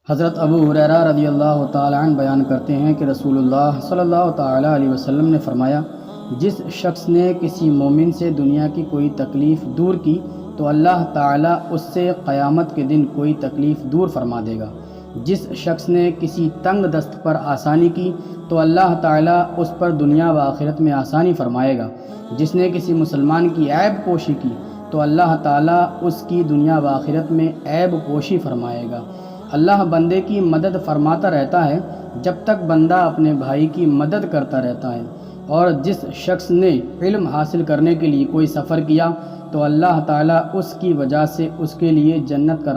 حضرت ابو ہریرہ رضی اللہ تعالیٰ عنہ بیان کرتے ہیں کہ رسول اللہ صلی اللہ تعالیٰ علیہ وسلم نے فرمایا، جس شخص نے کسی مومن سے دنیا کی کوئی تکلیف دور کی تو اللہ تعالیٰ اس سے قیامت کے دن کوئی تکلیف دور فرما دے گا۔ جس شخص نے کسی تنگ دست پر آسانی کی تو اللہ تعالیٰ اس پر دنیا و آخرت میں آسانی فرمائے گا۔ جس نے کسی مسلمان کی عیب پوشی کی تو اللہ تعالیٰ اس کی دنیا و آخرت میں عیب پوشی فرمائے گا۔ اللہ بندے کی مدد فرماتا رہتا ہے جب تک بندہ اپنے بھائی کی مدد کرتا رہتا ہے، اور جس شخص نے علم حاصل کرنے کے لیے کوئی سفر کیا تو اللہ تعالیٰ اس کی وجہ سے اس کے لیے جنت کا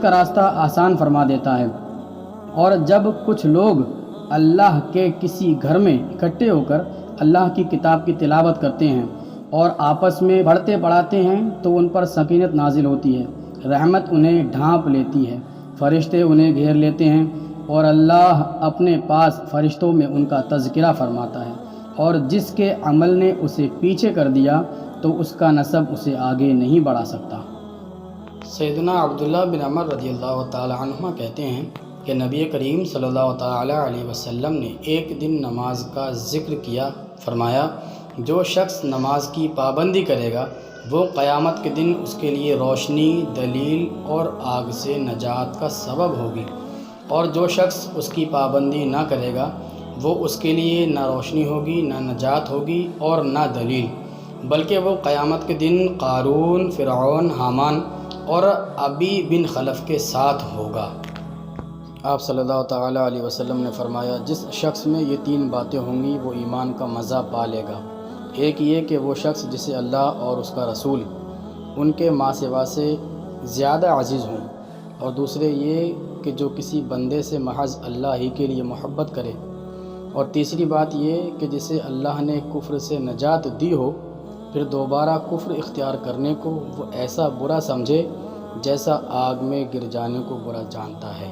راستہ آسان فرما دیتا ہے۔ اور جب کچھ لوگ اللہ کے کسی گھر میں اکٹھے ہو کر اللہ کی کتاب کی تلاوت کرتے ہیں اور آپس میں پڑھتے پڑھاتے ہیں تو ان پر سکینت نازل ہوتی ہے، رحمت انہیں ڈھانپ لیتی ہے، فرشتے انہیں گھیر لیتے ہیں، اور اللہ اپنے پاس فرشتوں میں ان کا تذکرہ فرماتا ہے، اور جس کے عمل نے اسے پیچھے کر دیا تو اس کا نسب اسے آگے نہیں بڑھا سکتا۔ سیدنا عبداللہ بن عمر رضی اللہ تعالی عنہما کہتے ہیں کہ نبی کریم صلی اللہ تعالی علیہ وسلم نے ایک دن نماز کا ذکر کیا، فرمایا، جو شخص نماز کی پابندی کرے گا وہ قیامت کے دن اس کے لیے روشنی، دلیل اور آگ سے نجات کا سبب ہوگی، اور جو شخص اس کی پابندی نہ کرے گا وہ اس کے لیے نہ روشنی ہوگی، نہ نجات ہوگی اور نہ دلیل، بلکہ وہ قیامت کے دن قارون، فرعون، حامان اور ابی بن خلف کے ساتھ ہوگا۔ آپ صلی اللہ تعالیٰ علیہ وسلم نے فرمایا، جس شخص میں یہ تین باتیں ہوں گی وہ ایمان کا مزہ پا لے گا۔ ایک یہ کہ وہ شخص جسے اللہ اور اس کا رسول ان کے ماں سوا سے زیادہ عزیز ہوں، اور دوسرے یہ کہ جو کسی بندے سے محض اللہ ہی کے لیے محبت کرے، اور تیسری بات یہ کہ جسے اللہ نے کفر سے نجات دی ہو پھر دوبارہ کفر اختیار کرنے کو وہ ایسا برا سمجھے جیسا آگ میں گر جانے کو برا جانتا ہے۔